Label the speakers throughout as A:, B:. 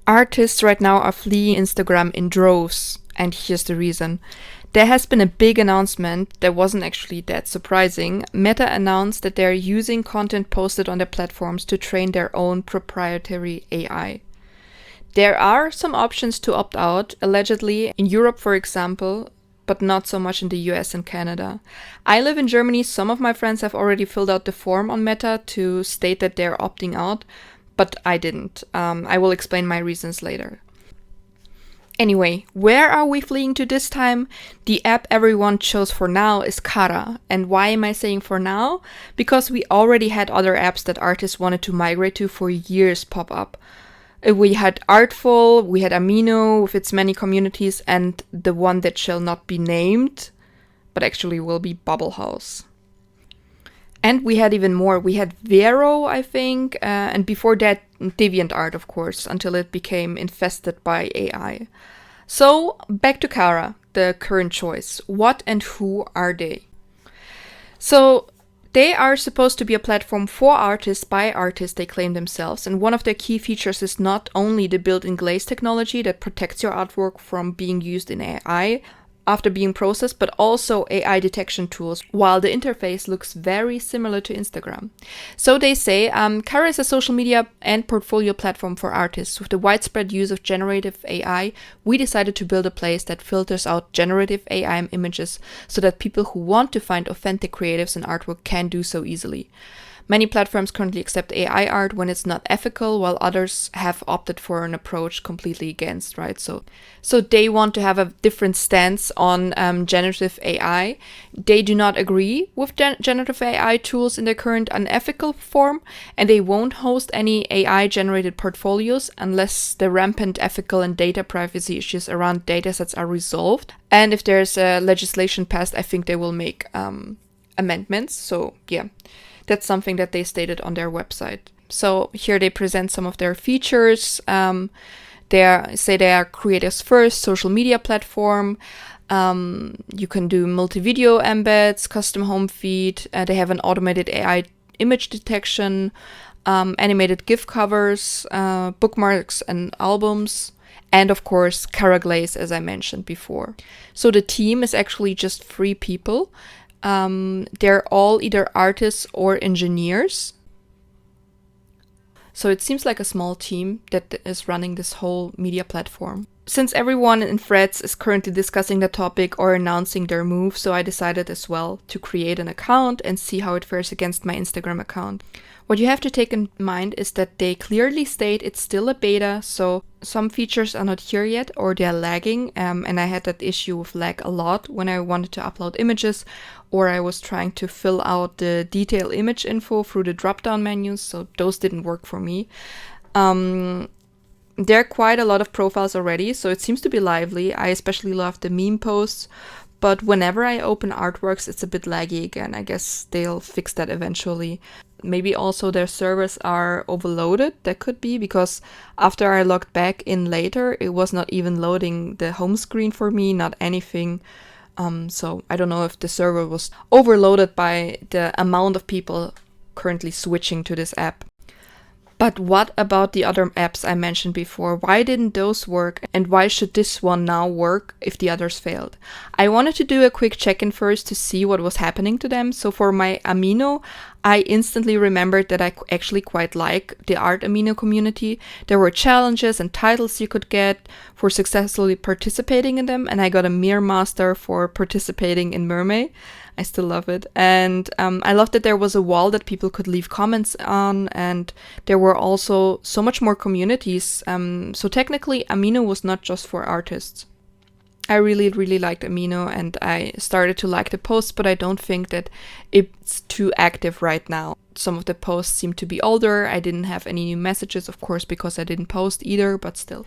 A: Artists right now are fleeing Instagram in droves, and here's the reason. There has been a big announcement that wasn't actually that surprising. Meta announced that they're using content posted on their platforms to train their own proprietary AI. There are some options to opt out, allegedly, in Europe, for example, but not so much in the US and Canada. I live in Germany. Some of my friends have already filled out the form on Meta to state that they're opting out, but I didn't. I will explain my reasons later. Anyway, where are we fleeing to this time? The app everyone chose for now is Cara. And why am I saying for now? Because we already had other apps that artists wanted to migrate to for years pop up. We had Artful, we had Amino with its many communities, and the one that shall not be named, but actually will be Bubble House. And we had even more. We had Vero, I think, and before that, DeviantArt, of course, until it became infested by AI. So, back to Cara, the current choice. What and who are they? So, they are supposed to be a platform for artists by artists, they claim themselves. And one of their key features is not only the built-in glaze technology that protects your artwork from being used in AI after being processed, but also AI detection tools, while the interface looks very similar to Instagram. So they say, Cara is a social media and portfolio platform for artists. With the widespread use of generative AI, we decided to build a place that filters out generative AI images so that people who want to find authentic creatives and artwork can do so easily. Many platforms currently accept AI art when it's not ethical, while others have opted for an approach completely against, right? So they want to have a different stance on generative AI. They do not agree with generative AI tools in their current unethical form, and they won't host any AI-generated portfolios unless the rampant ethical and data privacy issues around datasets are resolved. And if there's legislation passed, I think they will make amendments. So yeah. That's something that they stated on their website. So here they present some of their features. They say they are creators first social media platform. You can do multi-video embeds, custom home feed. They have an automated AI image detection, animated GIF covers, bookmarks and albums, and of course Cara Glaze, as I mentioned before. So the team is actually just 3 people. They're all either artists or engineers. So it seems like a small team that is running this whole media platform. Since everyone in Threads is currently discussing the topic or announcing their move, so I decided as well to create an account and see how it fares against my Instagram account. What you have to take in mind is that they clearly state it's still a beta, so some features are not here yet or they're lagging, and I had that issue with lag a lot when I wanted to upload images or I was trying to fill out the detailed image info through the drop-down menus, so those didn't work for me. There are quite a lot of profiles already, so it seems to be lively. I especially love the meme posts, but whenever I open artworks, it's a bit laggy again. I guess they'll fix that eventually. Maybe also their servers are overloaded. That could be, because after I logged back in later, it was not even loading the home screen for me, not anything. So I don't know if the server was overloaded by the amount of people currently switching to this app. But what about the other apps I mentioned before? Why didn't those work? And why should this one now work if the others failed? I wanted to do a quick check-in first to see what was happening to them. So for my Amino, I instantly remembered that I actually quite like the Art Amino community. There were challenges and titles you could get for successfully participating in them. And I got a Mir Master for participating in Mermaid. I still love it. And I love that there was a wall that people could leave comments on, and there were also so much more communities. So technically, Amino was not just for artists. I really, really liked Amino, and I started to like the posts, but I don't think that it's too active right now. Some of the posts seem to be older. I didn't have any new messages, of course, because I didn't post either, but still,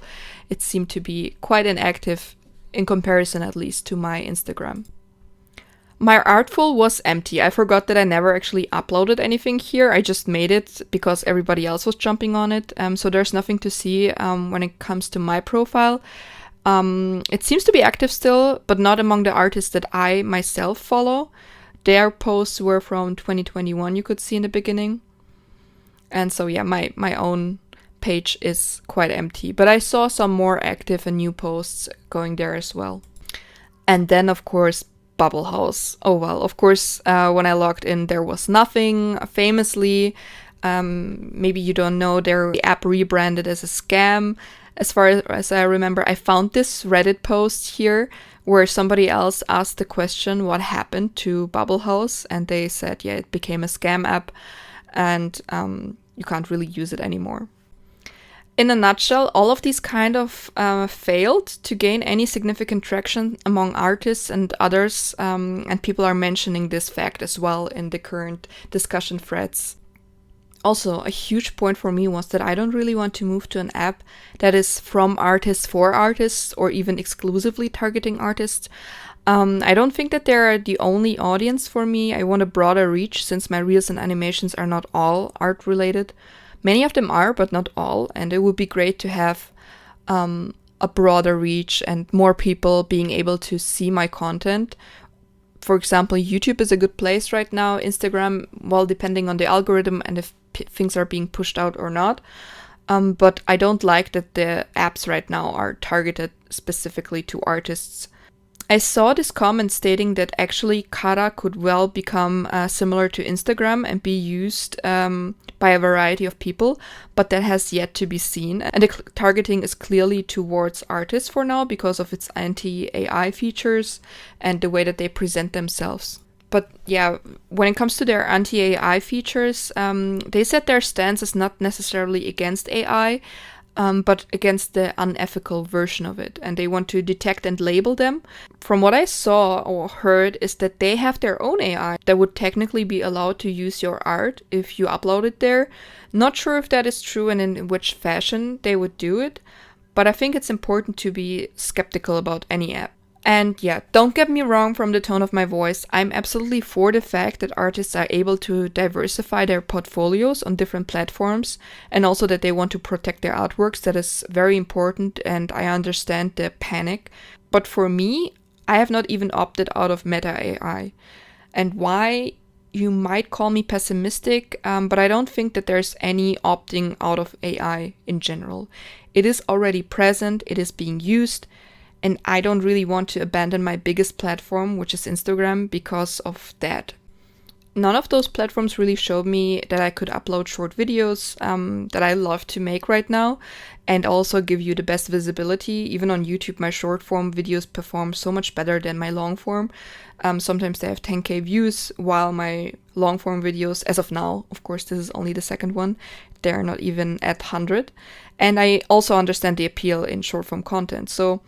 A: it seemed to be quite inactive in comparison, at least, to my Instagram. My Artful was empty. I forgot that I never actually uploaded anything here. I just made it because everybody else was jumping on it. So there's nothing to see when it comes to my profile. It seems to be active still, but not among the artists that I myself follow. Their posts were from 2021, you could see in the beginning. And so yeah, my own page is quite empty, but I saw some more active and new posts going there as well. And then, of course, Bubble House. Oh, well, of course, when I logged in, there was nothing. Famously, maybe you don't know, their app rebranded as a scam. As far as I remember, I found this Reddit post here where somebody else asked the question, what happened to Bubble House? And they said, yeah, it became a scam app and you can't really use it anymore. In a nutshell, all of these kind of failed to gain any significant traction among artists and others, and people are mentioning this fact as well in the current discussion threads. Also, a huge point for me was that I don't really want to move to an app that is from artists for artists or even exclusively targeting artists. I don't think that they're the only audience for me. I want a broader reach since my reels and animations are not all art related. Many of them are, but not all, and it would be great to have a broader reach and more people being able to see my content. For example, YouTube is a good place right now. Instagram, well, depending on the algorithm and if things are being pushed out or not. But I don't like that the apps right now are targeted specifically to artists. I saw this comment stating that actually Cara could well become similar to Instagram and be used by a variety of people, but that has yet to be seen. And the targeting is clearly towards artists for now because of its anti-AI features and the way that they present themselves. But yeah, when it comes to their anti-AI features, they said their stance is not necessarily against AI, but against the unethical version of it. And they want to detect and label them. From what I saw or heard is that they have their own AI that would technically be allowed to use your art if you upload it there. Not sure if that is true and in which fashion they would do it, but I think it's important to be skeptical about any app. And yeah, don't get me wrong from the tone of my voice, I'm absolutely for the fact that artists are able to diversify their portfolios on different platforms and also that they want to protect their artworks. That is very important and I understand the panic. But for me, I have not even opted out of Meta AI. And why? You might call me pessimistic, but I don't think that there's any opting out of AI in general. It is already present, it is being used. And I don't really want to abandon my biggest platform, which is Instagram, because of that. None of those platforms really showed me that I could upload short videos that I love to make right now and also give you the best visibility. Even on YouTube, my short form videos perform so much better than my long form. Sometimes they have 10K views, while my long form videos, as of now, of course, this is only the second one, they're not even at 100. And I also understand the appeal in short form content. So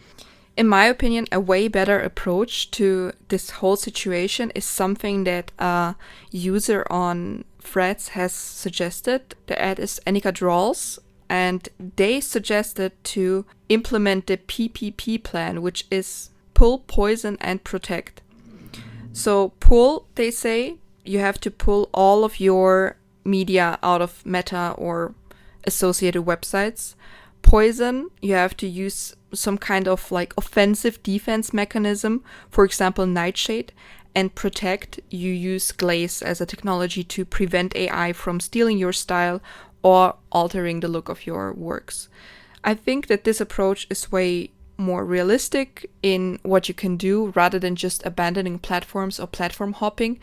A: in my opinion, a way better approach to this whole situation is something that a user on Threads has suggested. The ad is Annika Draws, and they suggested to implement the PPP plan, which is pull, poison, and protect. So pull, they say, you have to pull all of your media out of Meta or associated websites. Poison, you have to use some kind of like offensive defense mechanism, for example, Nightshade. And protect, you use Glaze as a technology to prevent AI from stealing your style or altering the look of your works. I think that this approach is way more realistic in what you can do rather than just abandoning platforms or platform hopping,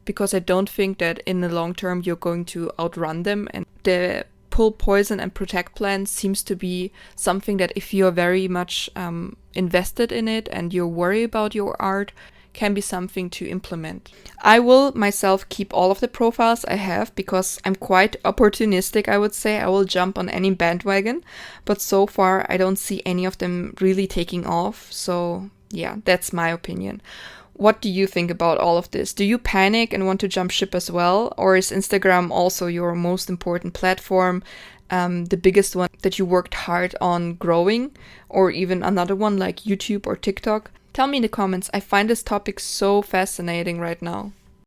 A: because I don't think that in the long term you're going to outrun them. And the pull, poison, and protect plan seems to be something that if you're very much invested in it and you worry about your art, can be something to implement. I will myself keep all of the profiles I have because I'm quite opportunistic, I would say. I will jump on any bandwagon, but so far I don't see any of them really taking off. So yeah, that's my opinion. What do you think about all of this? Do you panic and want to jump ship as well? Or is Instagram also your most important platform, the biggest one that you worked hard on growing? Or even another one like YouTube or TikTok? Tell me in the comments. I find this topic so fascinating right now.